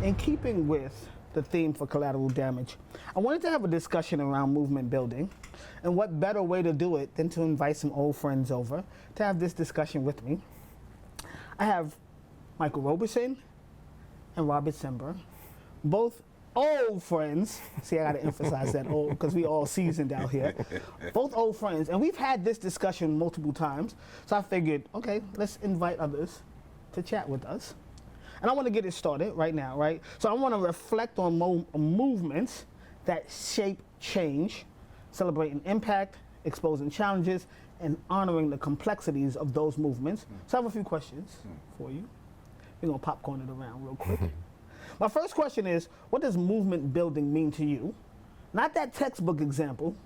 In keeping with the theme for Collateral Damage, I wanted to have a discussion around movement building, and what better way to do it than to invite some old friends over to have this discussion with me. I have Michael Roberson and Robert Sember, both old friends. See, I gotta emphasize that old, because we all seasoned out here. Both old friends, and we've had this discussion multiple times, so I figured, okay, let's invite others to chat with us. And I want to get it started right now, right? So I want to reflect on movements that shape change, celebrating impact, exposing challenges, and honoring the complexities of those movements. So I have a few questions for you. We're going to popcorn it around real quick. My first question is, what does movement building mean to you? Not that textbook example,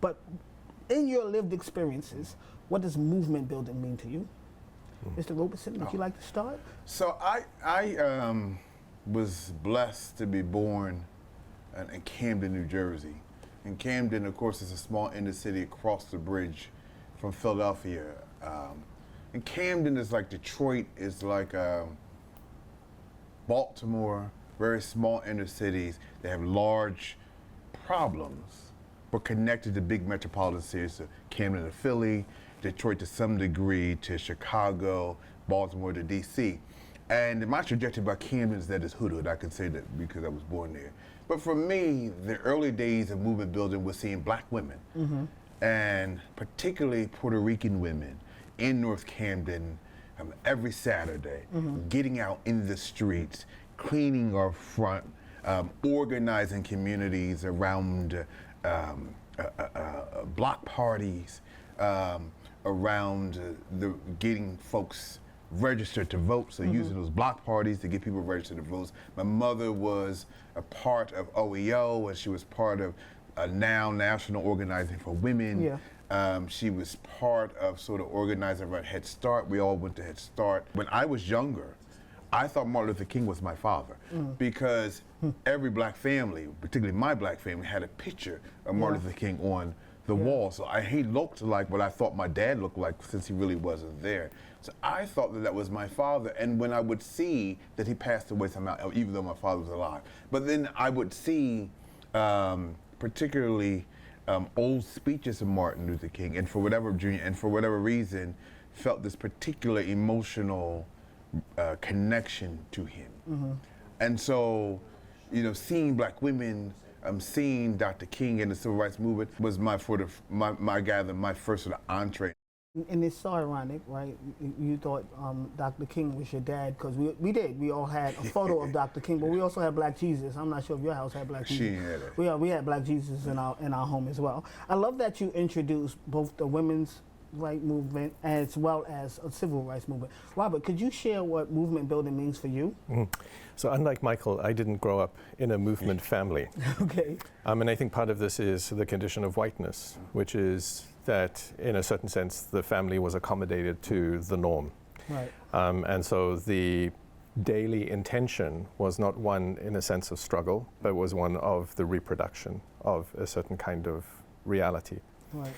but in your lived experiences, what does movement building mean to you? Mr. Roberson, would you like to start? So I was blessed to be born in Camden, New Jersey. And Camden, of course, is a small inner city across the bridge from Philadelphia. And Camden is like Detroit, is like Baltimore, very small inner cities. They have large problems, but connected to big metropolitan cities, so Camden to Philly, Detroit to some degree, to Chicago, Baltimore to DC. And my trajectory by Camden is that it's hood. I can say that because I was born there. But for me, the early days of movement building was seeing black women, and particularly Puerto Rican women in North Camden every Saturday, getting out in the streets, cleaning our front, organizing communities around block parties, around getting folks registered to vote, so using those block parties to get people registered to vote. My mother was a part of OEO, and she was part of now National Organizing for Women. She was part of sort of organizing around Head Start. We all went to Head Start. When I was younger, I thought Martin Luther King was my father, because every black family, particularly my black family, had a picture of Martin Luther King on the wall. So he looked like what I thought my dad looked like, since he really wasn't there. So I thought that that was my father. And when I would see that he passed away somehow, even though my father was alive, but then I would see particularly old speeches of Martin Luther King, and for whatever reason, felt this particular emotional connection to him. And so, you know, seeing black women, seeing Dr. King and the Civil Rights Movement was my first sort of entree. And it's so ironic, right? You thought Dr. King was your dad, because we all had a photo of Dr. King, but we also had Black Jesus. I'm not sure if your house had Black Jesus. She had it. We had Black Jesus in our home as well. I love that you introduced both the women's right movement as well as a civil rights movement. Robert, could you share what movement building means for you? So unlike Michael, I didn't grow up in a movement family. Okay. And I think part of this is the condition of whiteness, which is that in a certain sense, the family was accommodated to the norm. Right. And so the daily intention was not one in a sense of struggle, but was one of the reproduction of a certain kind of reality. Right.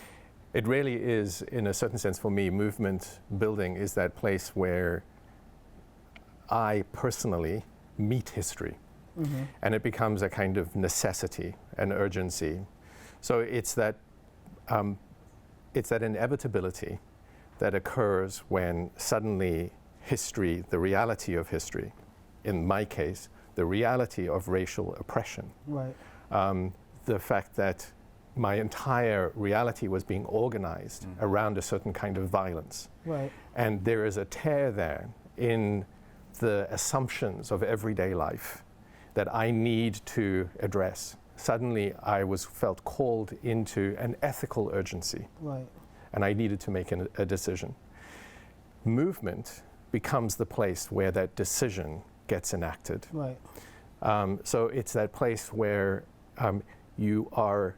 It really is, in a certain sense for me, movement building is that place where I personally meet history. And it becomes a kind of necessity, an urgency. So it's that inevitability that occurs when suddenly history, the reality of history, in my case, the reality of racial oppression, Right. The fact that my entire reality was being organized around a certain kind of violence. Right. And there is a tear there in the assumptions of everyday life that I need to address. Suddenly I felt called into an ethical urgency. Right. And I needed to make a decision. Movement becomes the place where that decision gets enacted. Right. So it's that place where you are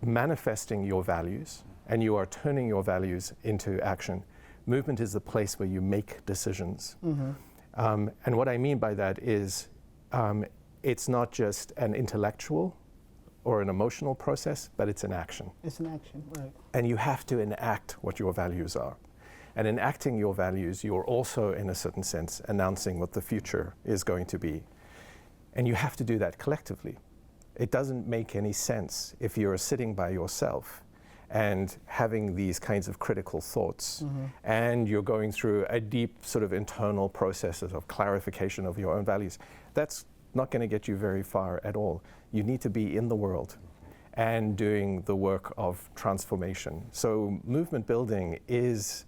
manifesting your values and you are turning your values into action. Movement is the place where you make decisions. And what I mean by that is it's not just an intellectual or an emotional process, but it's an action. It's an action, right. And you have to enact what your values are. And in acting your values, you're also, in a certain sense, announcing what the future is going to be. And you have to do that collectively. It doesn't make any sense if you're sitting by yourself and having these kinds of critical thoughts, and you're going through a deep sort of internal processes of clarification of your own values. That's not going to get you very far at all. You need to be in the world and doing the work of transformation. So movement building is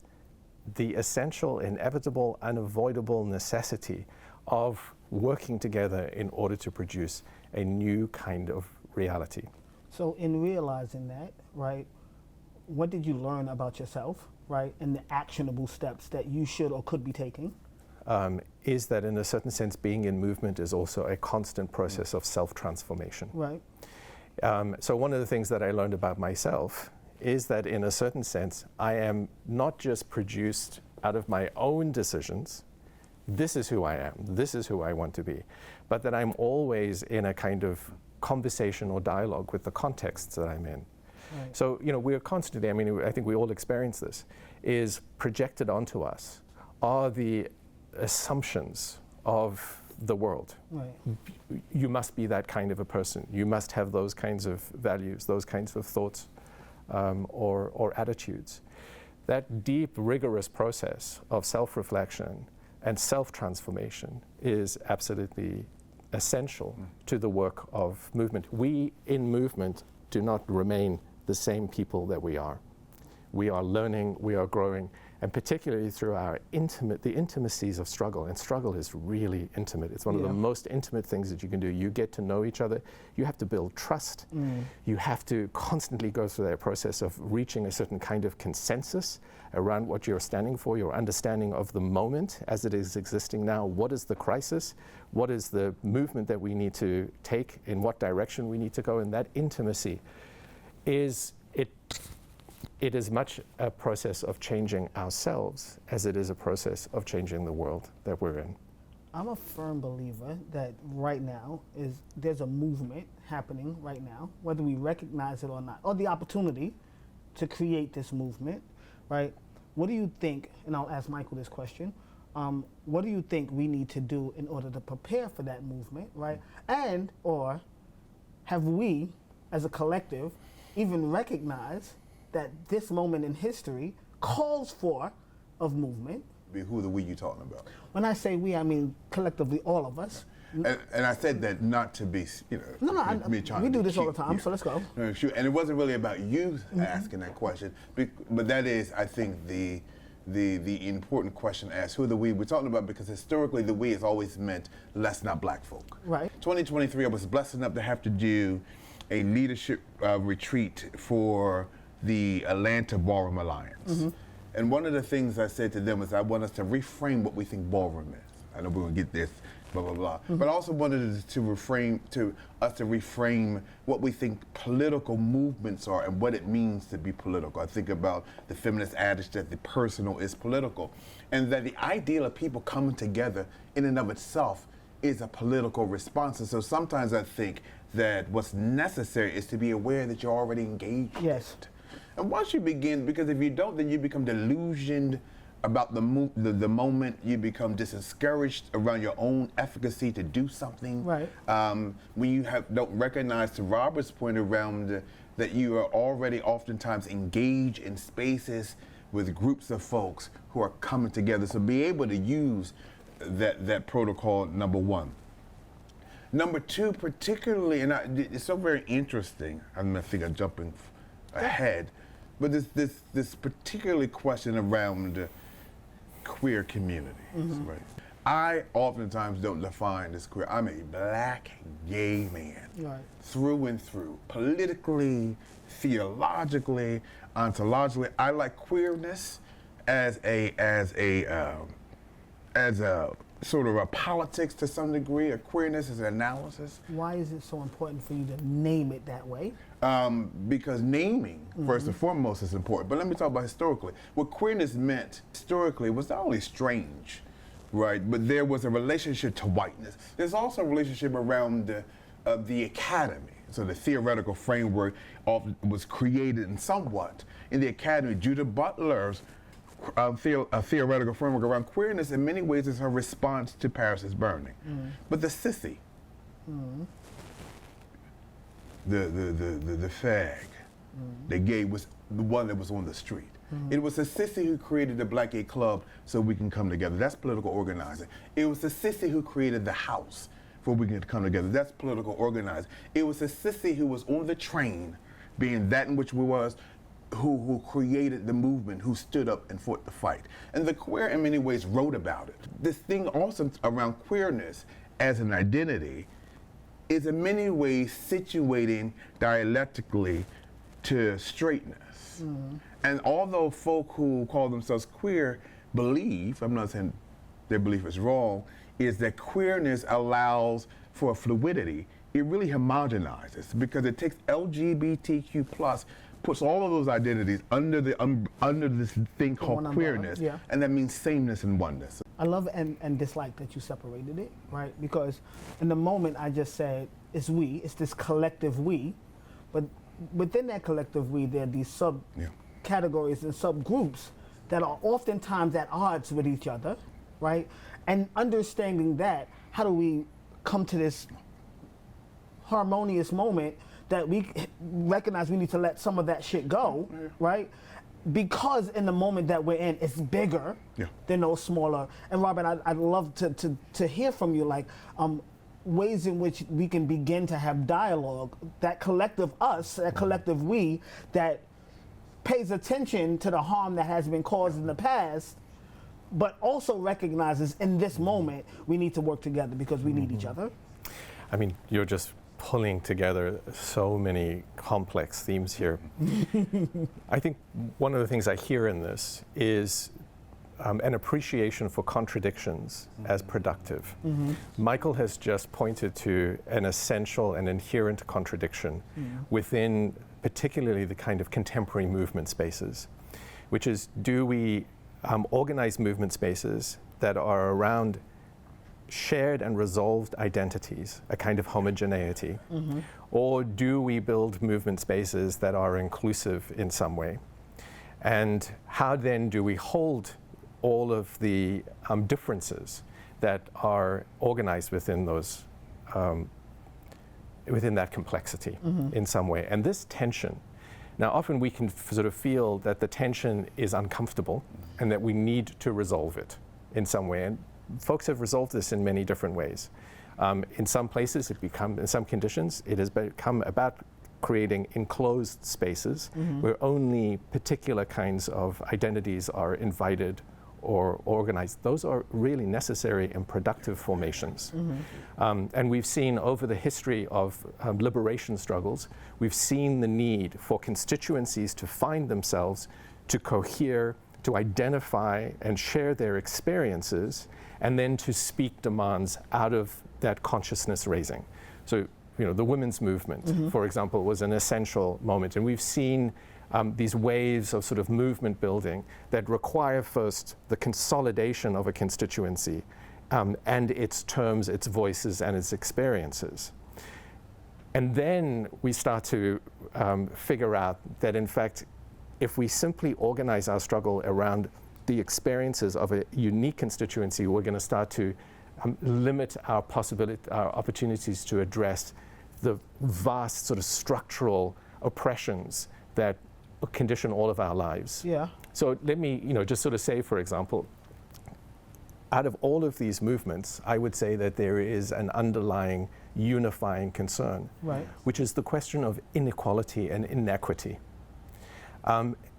the essential, inevitable, unavoidable necessity of working together in order to produce a new kind of reality. So in realizing that, right, what did you learn about yourself, right, and the actionable steps that you should or could be taking? Is that in a certain sense, being in movement is also a constant process of self-transformation. Right. So one of the things that I learned about myself is that in a certain sense, I am not just produced out of my own decisions, this is who I am, this is who I want to be, but that I'm always in a kind of conversation or dialogue with the contexts that I'm in. Right. So, we're constantly, I think we all experience this, is projected onto us are the assumptions of the world. Right. You must be that kind of a person. You must have those kinds of values, those kinds of thoughts or attitudes. That deep, rigorous process of self-reflection and self-transformation is absolutely essential to the work of movement. We, in movement, do not remain the same people that we are. We are learning, we are growing, and particularly through our the intimacies of struggle. And struggle is really intimate. It's one of the most intimate things that you can do. You get to know each other. You have to build trust. You have to constantly go through that process of reaching a certain kind of consensus around what you're standing for, your understanding of the moment as it is existing now. What is the crisis? What is the movement that we need to take? In what direction we need to go? And that intimacy is it is much a process of changing ourselves as it is a process of changing the world that we're in. I'm a firm believer that right now there's a movement happening right now, whether we recognize it or not, or the opportunity to create this movement, right? What do you think, and I'll ask Michael this question, what do you think we need to do in order to prepare for that movement, right? And, or have we, as a collective, even recognized that this moment in history calls for of movement? Who are the we you talking about? When I say we, I mean collectively all of us. And I said that not to be, me trying we to do be this all cute. the time, so let's go. No, sure. And it wasn't really about you asking that question, but that is, I think, the important question asked. Who are the we we're talking about? Because historically, the we has always meant less, not black folk. Right. 2023, I was blessed enough to have to do a leadership retreat for the Atlanta Ballroom Alliance. And one of the things I said to them is I want us to reframe what we think ballroom is. I know we're gonna get this, blah, blah, blah. But I also wanted us to reframe what we think political movements are and what it means to be political. I think about the feminist adage that the personal is political, and that the ideal of people coming together in and of itself is a political response. And so sometimes I think that what's necessary is to be aware that you're already engaged. Yes. And once you begin, because if you don't, then you become delusioned about the moment. You become discouraged around your own efficacy to do something. Right. When you don't recognize, to Robert's point around that you are already oftentimes engaged in spaces with groups of folks who are coming together. So be able to use that protocol, number one. Number two, particularly, and it's so very interesting. I think I'm jumping ahead, but this particularly question around queer communities, right? I oftentimes don't define as queer. I'm a black gay man, Right. through and through, politically, theologically, ontologically. I like queerness as a sort of a politics to some degree. A queerness is an analysis. Why is it so important for you to name it that way? Because naming, first and foremost, is important. But let me talk about historically. What queerness meant historically was not only strange, right, but there was a relationship to whiteness. There's also a relationship around the academy. So the theoretical framework was created in somewhat in the academy. Judith Butler's theoretical framework around queerness in many ways is her response to Paris's burning. But the sissy, the fag they gave was the one that was on the street. It was the sissy who created the Black Gay Club so we can come together. That's political organizing. It was the sissy who created the house for we can come together. That's political organizing. It was the sissy who was on the train, being that in which we was, who created the movement, who stood up and fought the fight. And the queer in many ways wrote about it. This thing also around queerness as an identity is in many ways situating dialectically to straightness. And although folk who call themselves queer believe, I'm not saying their belief is wrong, is that queerness allows for fluidity. It really homogenizes because it takes LGBTQ+, puts all of those identities under this thing called queerness, and that means sameness and oneness. I love and dislike that you separated it, right? Because in the moment I just said, it's we, it's this collective we, but within that collective we, there are these subcategories and subgroups that are oftentimes at odds with each other, right? And understanding that, how do we come to this harmonious moment that we recognize we need to let some of that shit go, right? Because in the moment that we're in, it's bigger than those smaller. And Robert, I'd love to hear from you, like, ways in which we can begin to have dialogue, that collective us, that collective we, that pays attention to the harm that has been caused in the past, but also recognizes in this moment we need to work together because we need each other. I mean, you're just pulling together so many complex themes here. I think one of the things I hear in this is an appreciation for contradictions as productive. Michael has just pointed to an essential and inherent contradiction within particularly the kind of contemporary movement spaces, which is, do we organize movement spaces that are around shared and resolved identities, a kind of homogeneity, or do we build movement spaces that are inclusive in some way? And how then do we hold all of the differences that are organized within those, within that complexity in some way? And this tension, now often we can sort of feel that the tension is uncomfortable and that we need to resolve it in some way. And folks have resolved this in many different ways. In some places, in some conditions, it has become about creating enclosed spaces where only particular kinds of identities are invited or organized. Those are really necessary and productive formations. And we've seen over the history of liberation struggles, we've seen the need for constituencies to find themselves, to cohere, to identify and share their experiences, and then to speak demands out of that consciousness raising. So, you know, the women's movement, for example, was an essential moment. And we've seen these waves of sort of movement building that require first the consolidation of a constituency and its terms, its voices, and its experiences. And then we start to figure out that, in fact, if we simply organize our struggle around the experiences of a unique constituency, we're going to start to limit our opportunities to address the vast sort of structural oppressions that condition all of our lives. So let me, just sort of say, for example, out of all of these movements, I would say that there is an underlying unifying concern, which is the question of inequality and inequity.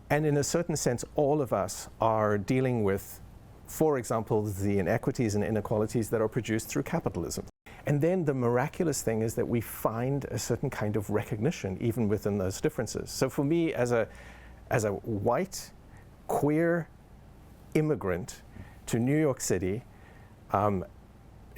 And in a certain sense, all of us are dealing with, for example, the inequities and inequalities that are produced through capitalism. And then the miraculous thing is that we find a certain kind of recognition even within those differences. So for me, as a white, queer immigrant to New York City, in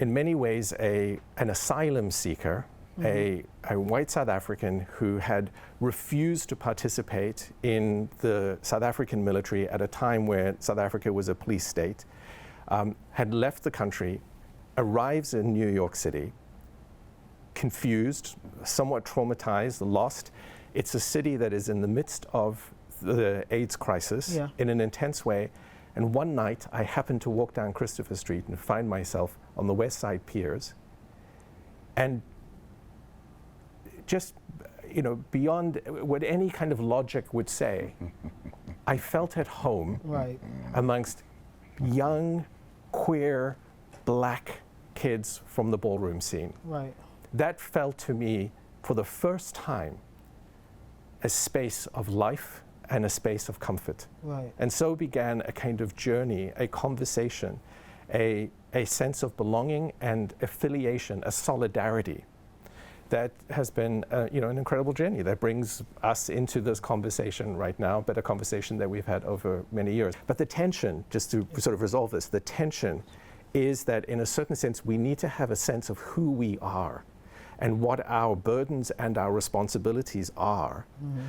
many ways an asylum seeker, a white South African who had refused to participate in the South African military at a time where South Africa was a police state, had left the country, arrives in New York City, confused, somewhat traumatized, lost. It's a city that is in the midst of the AIDS crisis in an intense way. And one night I happened to walk down Christopher Street and find myself on the West Side Piers. And just, beyond what any kind of logic would say, I felt at home Right. amongst young, queer, black kids from the ballroom scene. Right. That felt to me, for the first time, a space of life and a space of comfort. Right. And so began a kind of journey, a conversation, a sense of belonging and affiliation, a solidarity that has been an incredible journey that brings us into this conversation right now, but a conversation that we've had over many years. But the tension, just to sort of resolve this, the tension is that in a certain sense we need to have a sense of who we are and what our burdens and our responsibilities are,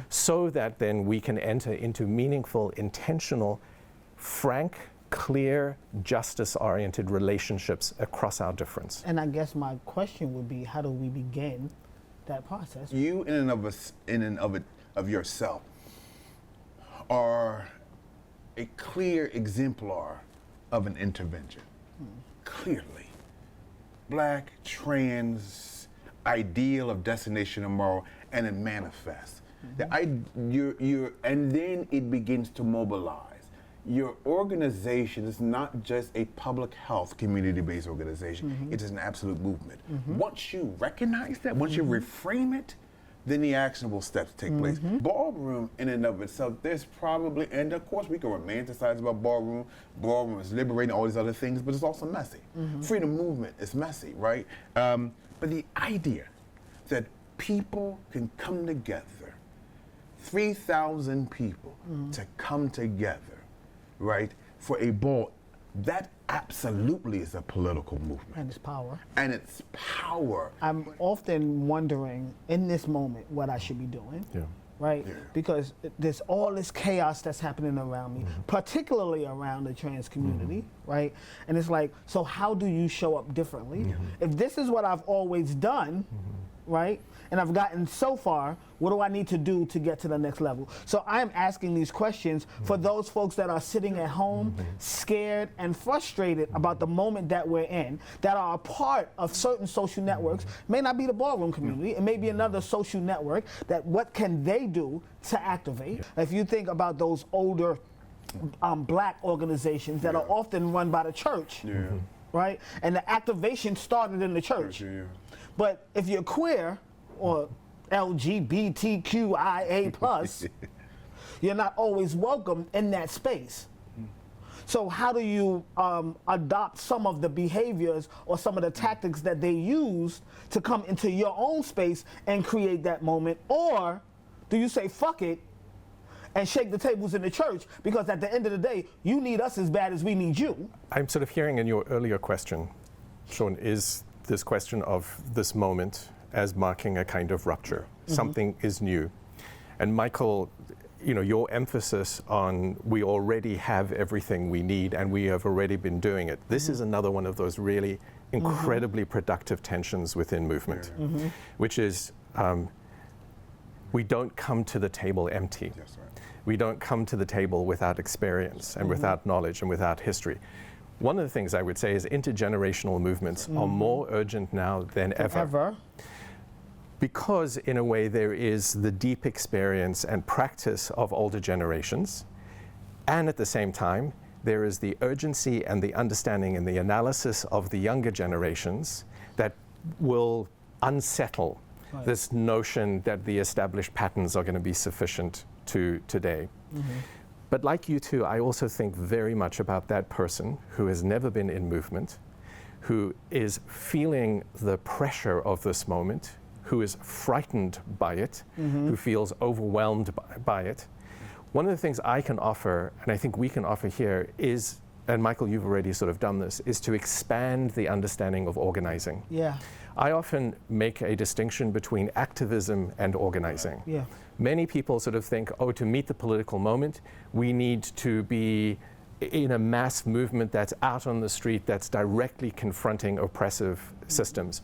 so that then we can enter into meaningful, intentional, frank, clear, justice-oriented relationships across our difference. And I guess my question would be, how do we begin that process? You, in and of yourself, are a clear exemplar of an intervention. Clearly, black, trans, ideal of destination of moral, and it manifests. And then it begins to mobilize. Your organization is not just a public health community-based organization. It is an absolute movement. Once you recognize that, once you reframe it, then the actionable steps take place. Ballroom in and of itself, there's probably, and of course we can romanticize about ballroom. Ballroom is liberating, all these other things, but it's also messy. Freedom movement is messy, right? But the idea that people can come together, 3,000 people to come together, right, for a ball, that absolutely is a political movement. And its power. And its power. I'm often wondering in this moment what I should be doing. Yeah. Right? Yeah. Because there's all this chaos that's happening around me, particularly around the trans community, right? And it's like, so how do you show up differently? If this is what I've always done, right? And I've gotten so far, what do I need to do to get to the next level? So I'm asking these questions for those folks that are sitting at home, scared and frustrated about the moment that we're in, that are a part of certain social networks. May not be the ballroom community, it may be another social network, that what can they do to activate? If you think about those older black organizations that are often run by the church, right? And the activation started in the church. But if you're queer or LGBTQIA+, you're not always welcome in that space. So how do you adopt some of the behaviors or some of the tactics that they use to come into your own space and create that moment? Or do you say, fuck it, and shake the tables in the church, because at the end of the day, you need us as bad as we need you? I'm sort of hearing in your earlier question, Sean, is this question of this moment as marking a kind of rupture. Something is new. And Michael, your emphasis on we already have everything we need and we have already been doing it. This is another one of those really incredibly productive tensions within movement, which is we don't come to the table empty. That's right. We don't come to the table without experience and without knowledge and without history. One of the things I would say is intergenerational movements are more urgent now than ever. Because in a way there is the deep experience and practice of older generations, and at the same time there is the urgency and the understanding and the analysis of the younger generations that will unsettle this notion that the established patterns are going to be sufficient to today. But like you two, I also think very much about that person who has never been in movement, who is feeling the pressure of this moment, who is frightened by it, who feels overwhelmed by it. One of the things I can offer, and I think we can offer here, is, and Michael, you've already sort of done this, is to expand the understanding of organizing. Yeah. I often make a distinction between activism and organizing. Yeah. Many people sort of think, oh, to meet the political moment, we need to be in a mass movement that's out on the street, that's directly confronting oppressive systems.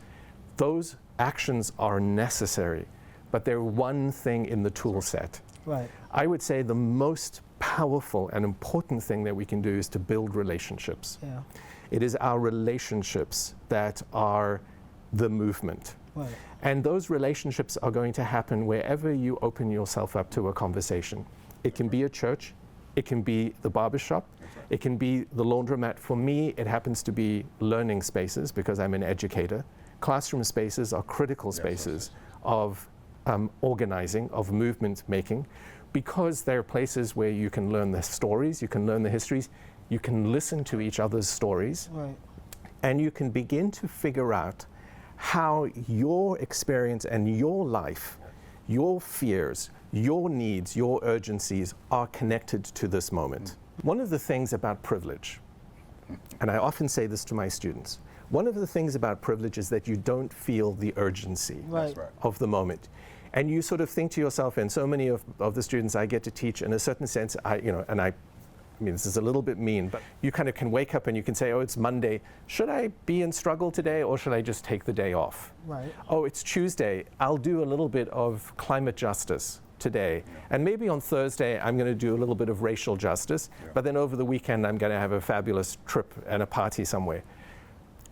Those actions are necessary, but they're one thing in the tool set. Right. I would say the most powerful and important thing that we can do is to build relationships. Yeah. It is our relationships that are the movement. Right. And those relationships are going to happen wherever you open yourself up to a conversation. It can be a church, it can be the barbershop, it can be the laundromat. For me, it happens to be learning spaces because I'm an educator. Classroom spaces are critical spaces of organizing, of movement making, because they're places where you can learn the stories, you can learn the histories, you can listen to each other's stories, Right. and you can begin to figure out how your experience and your life, your fears, your needs, your urgencies are connected to this moment. One of the things about privilege, and I often say this to my students, one of the things about privilege is that you don't feel the urgency Right. That's right. of the moment. And you sort of think to yourself, and so many of the students I get to teach, in a certain sense, I mean, this is a little bit mean, but you kind of can wake up and you can say, oh, it's Monday. Should I be in struggle today, or should I just take the day off? Right. Oh, it's Tuesday. I'll do a little bit of climate justice today. And maybe on Thursday, I'm going to do a little bit of racial justice. But then over the weekend, I'm going to have a fabulous trip and a party somewhere.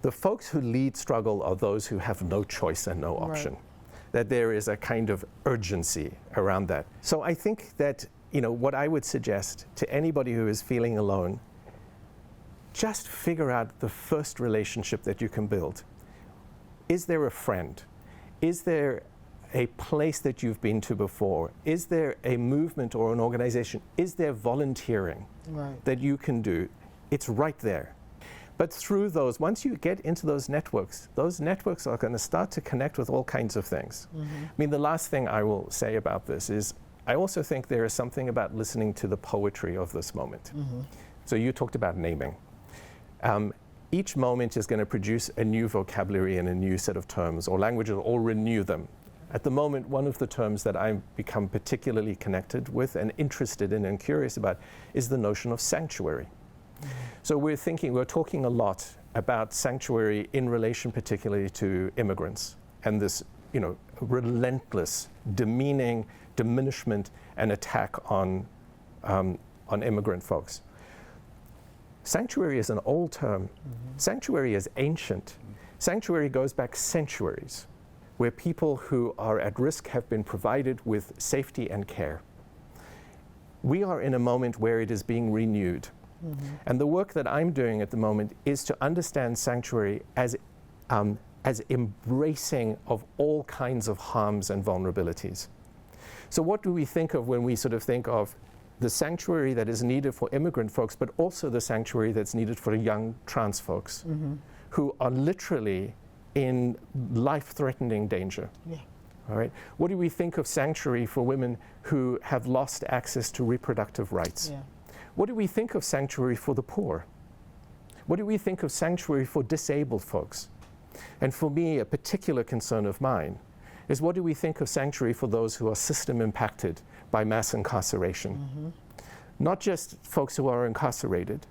The folks who lead struggle are those who have no choice and no option. That there is a kind of urgency around that. So I think that, what I would suggest to anybody who is feeling alone, just figure out the first relationship that you can build. Is there a friend? Is there a place that you've been to before? Is there a movement or an organization? Is there volunteering that you can do? It's right there. But through those, once you get into those networks are going to start to connect with all kinds of things. I mean, the last thing I will say about this is, I also think there is something about listening to the poetry of this moment. So you talked about naming. Each moment is going to produce a new vocabulary and a new set of terms or languages, or renew them. At the moment, one of the terms that I've become particularly connected with and interested in and curious about is the notion of sanctuary. So we're talking a lot about sanctuary in relation particularly to immigrants and this, relentless, demeaning diminishment and attack on immigrant folks. Sanctuary is an old term. Sanctuary is ancient. Sanctuary goes back centuries, where people who are at risk have been provided with safety and care. We are in a moment where it is being renewed. And the work that I'm doing at the moment is to understand sanctuary as embracing of all kinds of harms and vulnerabilities. So what do we think of when we sort of think of the sanctuary that is needed for immigrant folks, but also the sanctuary that's needed for young trans folks who are literally in life-threatening danger? All right. What do we think of sanctuary for women who have lost access to reproductive rights? What do we think of sanctuary for the poor? What do we think of sanctuary for disabled folks? And for me, a particular concern of mine is, what do we think of sanctuary for those who are system impacted by mass incarceration? Not just folks who are incarcerated,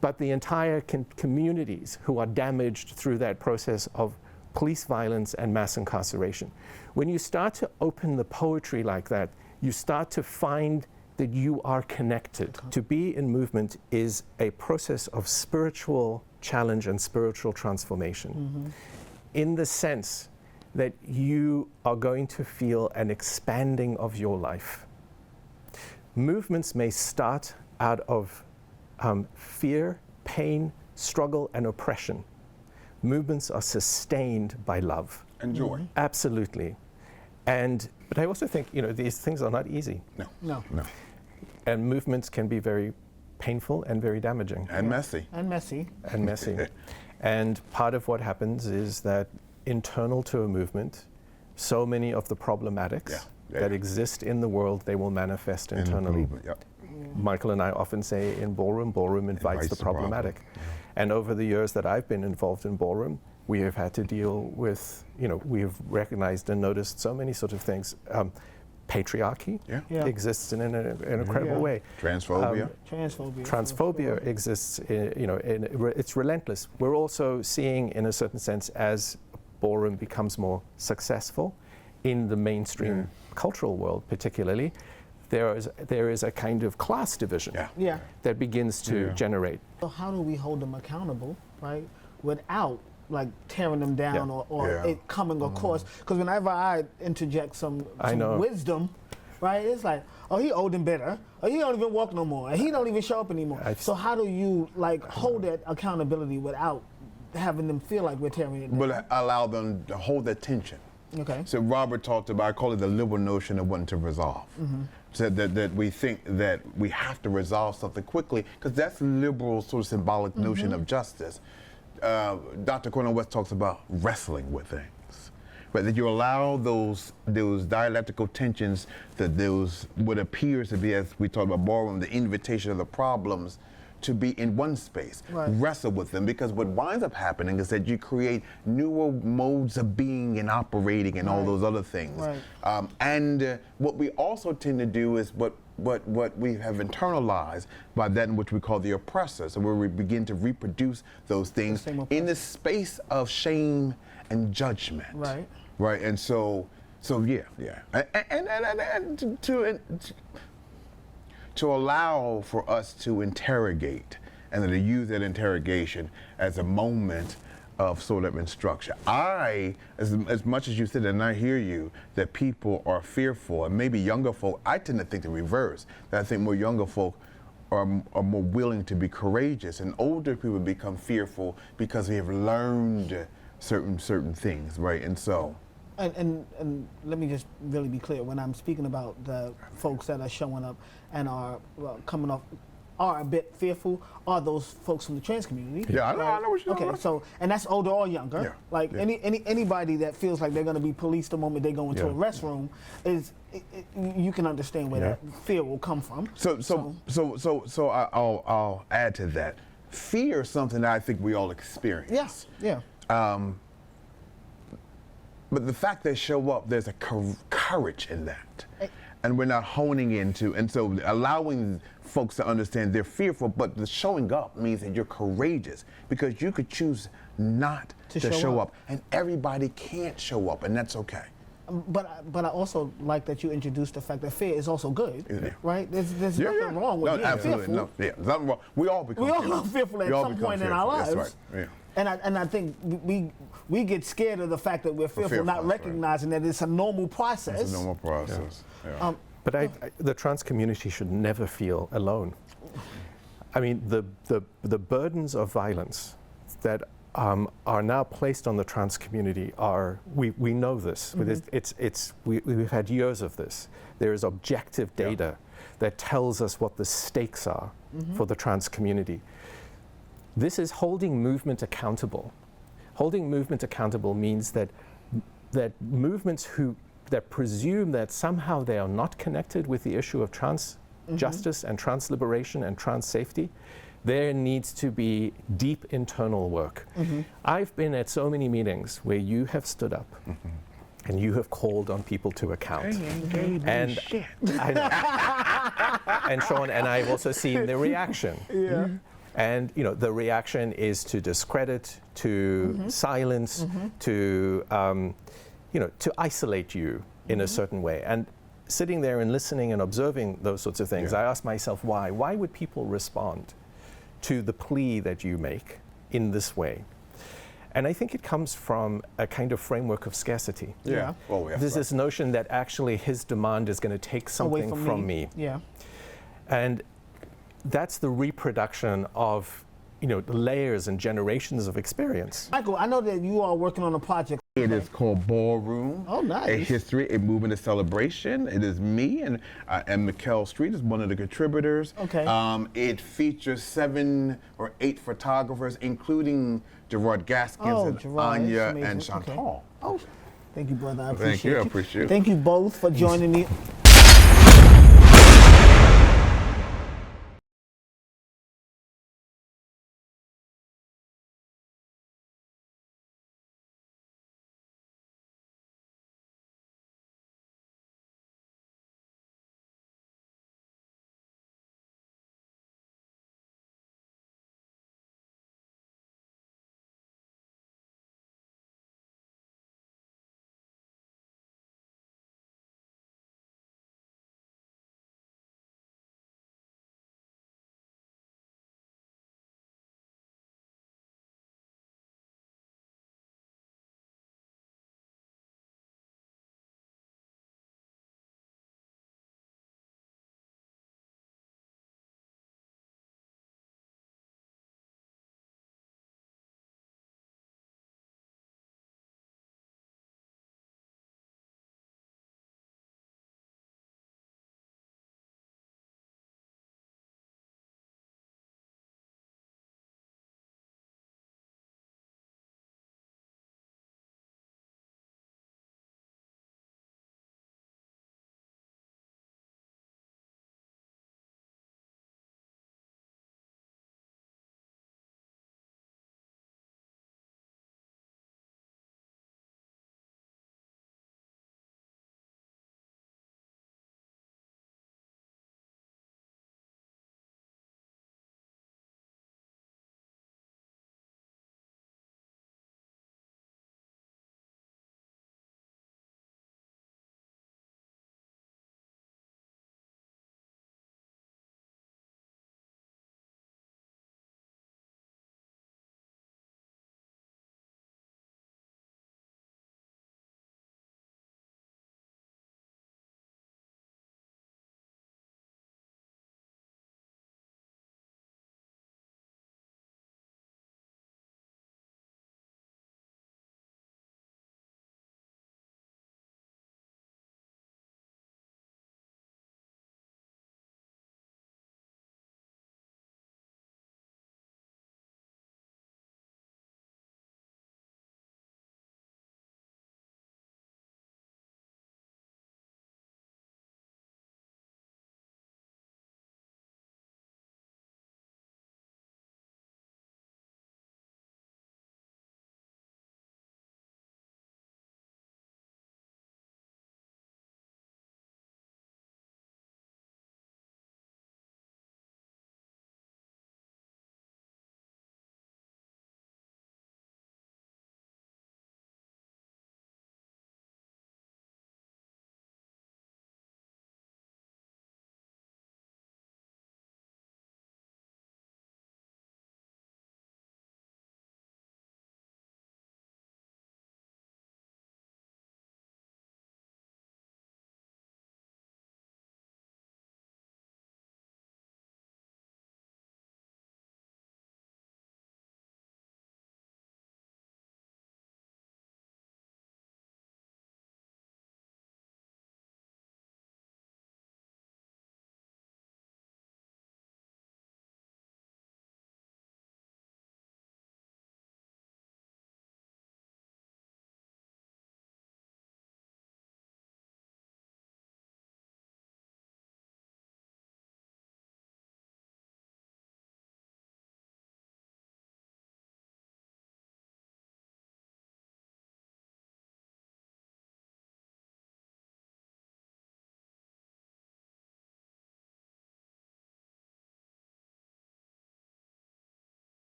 but the entire communities who are damaged through that process of police violence and mass incarceration. When you start to open the poetry like that, you start to find that you are connected. To be in movement is a process of spiritual challenge and spiritual transformation, in the sense that you are going to feel an expanding of your life. Movements may start out of fear, pain, struggle, and oppression. Movements are sustained by love. And joy. Absolutely. But I also think, these things are not easy. No. And movements can be very painful and very damaging. And messy. And messy. And messy. And part of what happens is that internal to a movement, so many of the problematics that exist in the world, they will manifest internally. Michael and I often say in ballroom invites the problematic. And over the years that I've been involved in ballroom, we have had to deal with, we have recognized and noticed so many sort of things. Patriarchy exists in an incredible way. Transphobia. Transphobia exists, it's relentless. We're also seeing, in a certain sense, as ballroom becomes more successful in the mainstream cultural world particularly, there is a kind of class division that begins to generate. So how do we hold them accountable, right, without like tearing them down Yeah. or Yeah. it coming across. Because whenever I interject some know. wisdom, right, it's like, oh, he old and bitter, or he don't even walk no more, and he don't even show up anymore. So how do you like hold that accountability without having them feel like we're tearing it down? But allow them to hold that tension. Okay. So Robert talked about, I call it the liberal notion of wanting to resolve. So that we think that we have to resolve something quickly, because that's liberal sort of symbolic notion of justice. Dr. Cornel West talks about wrestling with things. Right, that you allow those dialectical tensions, that those what appears to be, as we talked about ballroom, the invitation of the problems, to be in one space, wrestle with them, because what winds up happening is that you create newer modes of being and operating and all those other things. And what we also tend to do is what we have internalized by that in which we call the oppressor, so where we begin to reproduce those things in the space of shame and judgment. Right, and so yeah, and to allow for us to interrogate and then to use that interrogation as a moment of sort of instruction. As much as you said, and I hear you, that people are fearful, and maybe younger folk, I tend to think the reverse, that I think more younger folk are more willing to be courageous, and older people become fearful because we have learned certain things, right? And so. And let me just really be clear, when I'm speaking about the folks that are showing up and are coming off, are a bit fearful, are those folks from the trans community. Yeah, I know what you're talking about. So, and that's older or younger. Anybody that feels like they're going to be policed the moment they go into a restroom, you can understand where that fear will come from. So I'll add to that. Fear is something that I think we all experience. Yes, yeah. But the fact they show up, there's a courage in that. And we're not honing into, and so allowing folks to understand they're fearful, but the showing up means that you're courageous, because you could choose not to show up. And everybody can't show up, and that's okay. But I also like that you introduced the fact that fear is also good, right? There's nothing wrong with being fearful. Nothing wrong. We all become fearful at some point in our lives. That's right. Yeah. And I think we get scared of the fact that we're fearful, not recognizing that it's a normal process. It's a normal process. Yeah. But the trans community should never feel alone. I mean, the burdens of violence that are now placed on the trans community are, we know this. We've had years of this. There is objective data that tells us what the stakes are for the trans community. This is holding movement accountable. Holding movement accountable means that movements that presume that somehow they are not connected with the issue of trans justice and trans liberation and trans safety, there needs to be deep internal work. I've been at so many meetings where you have stood up and you have called on people to account. And and Sean, and I've also seen the reaction. And the reaction is to discredit, to silence, to to isolate you in a certain way. And sitting there and listening and observing those sorts of things, I ask myself why. Why would people respond to the plea that you make in this way? And I think it comes from a kind of framework of scarcity. There's this notion that actually his demand is going to take something from me. And that's the reproduction of the layers and generations of experience. Michael, I know that you are working on a project. It is called Ballroom. Oh, nice. A history, a movement, a celebration. It is me and Mikkel Street is one of the contributors. Okay. It features 7 or 8 photographers, including Gerard Gaskins and Anya and Chantal. Okay. Oh, thank you, brother. I appreciate you. Thank you. I appreciate it. Thank you both for joining me.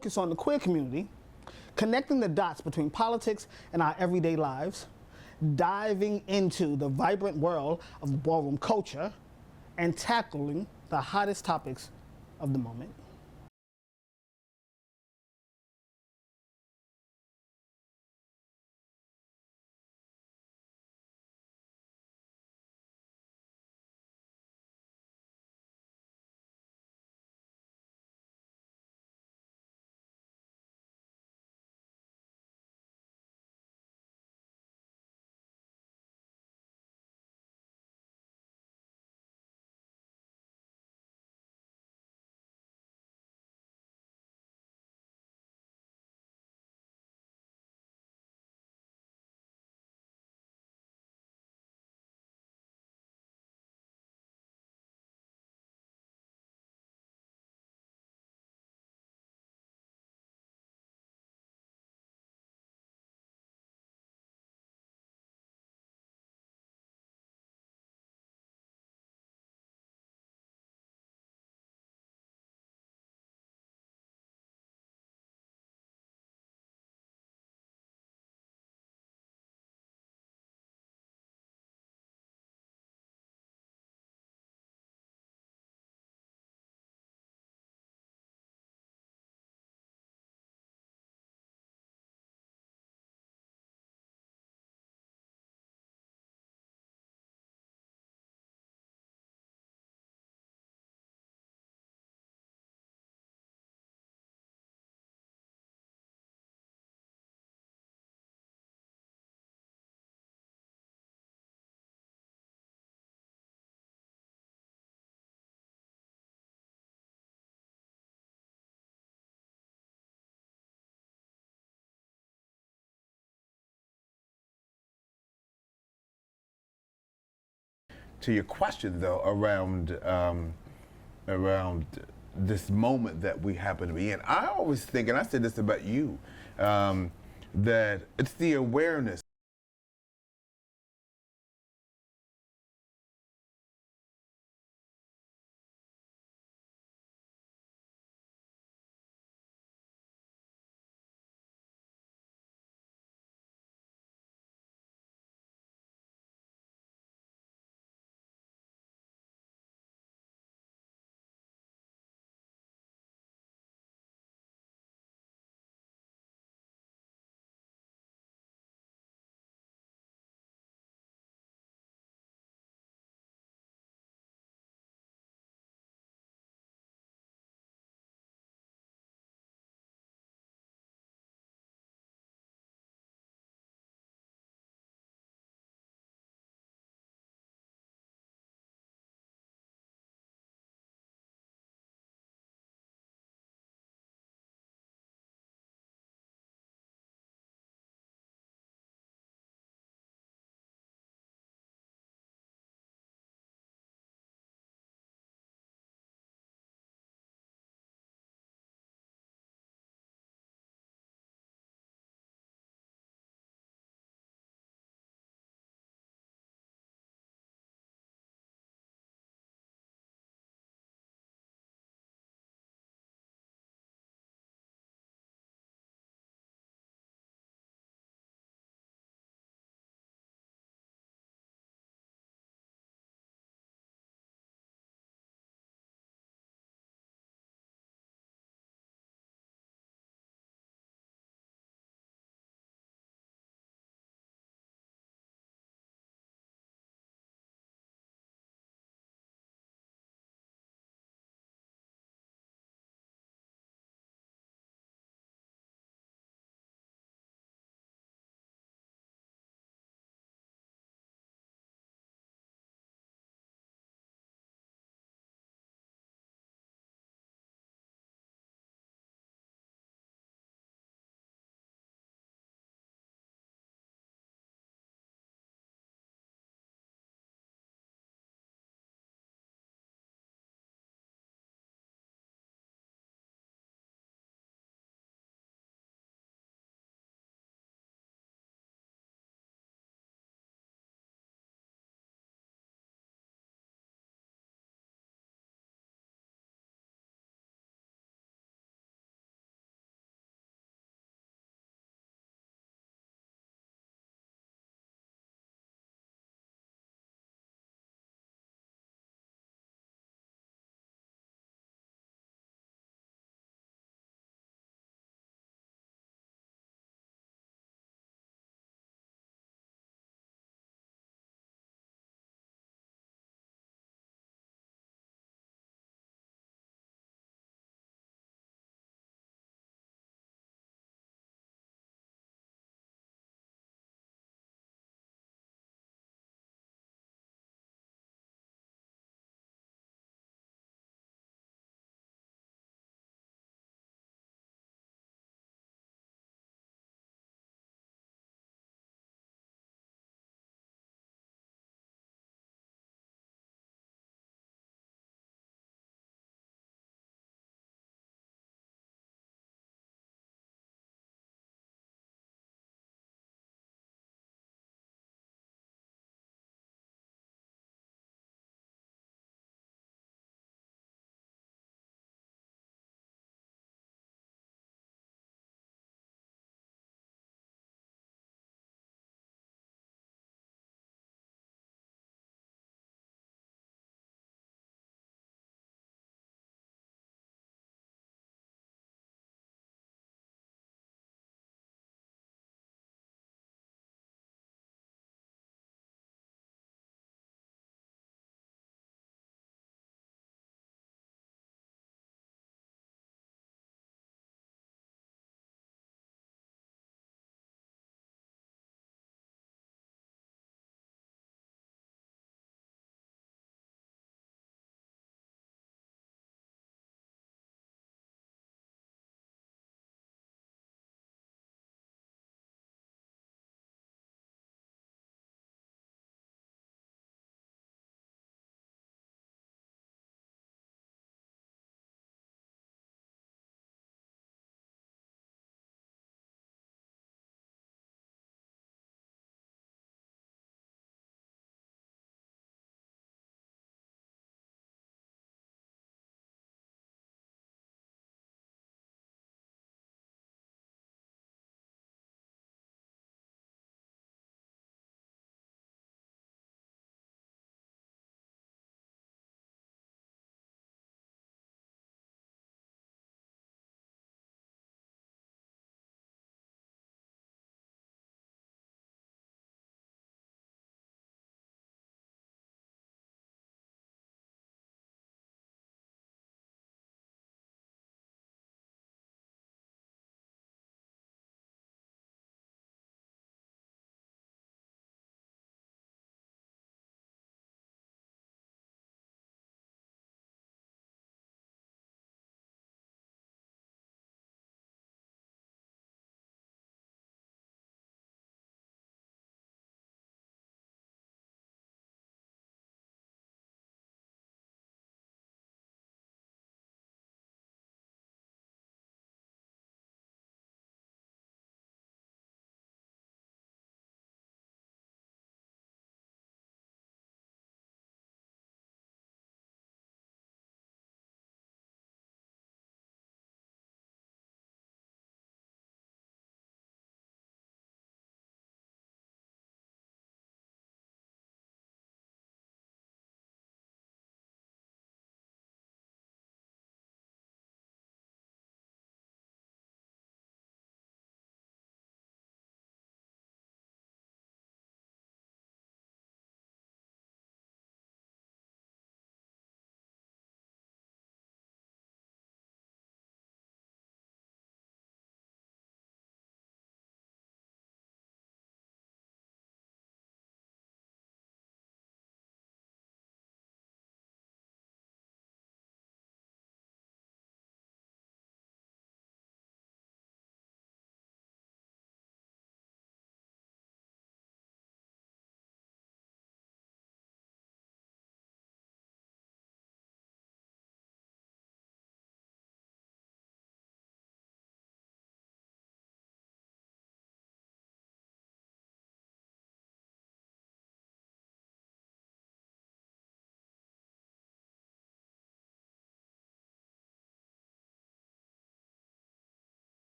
focus on the queer community, connecting the dots between politics and our everyday lives, diving into the vibrant world of ballroom culture, and tackling the hottest topics of the moment. To your question, though, around this moment that we happen to be in, I always think, and I said this about you, that it's the awareness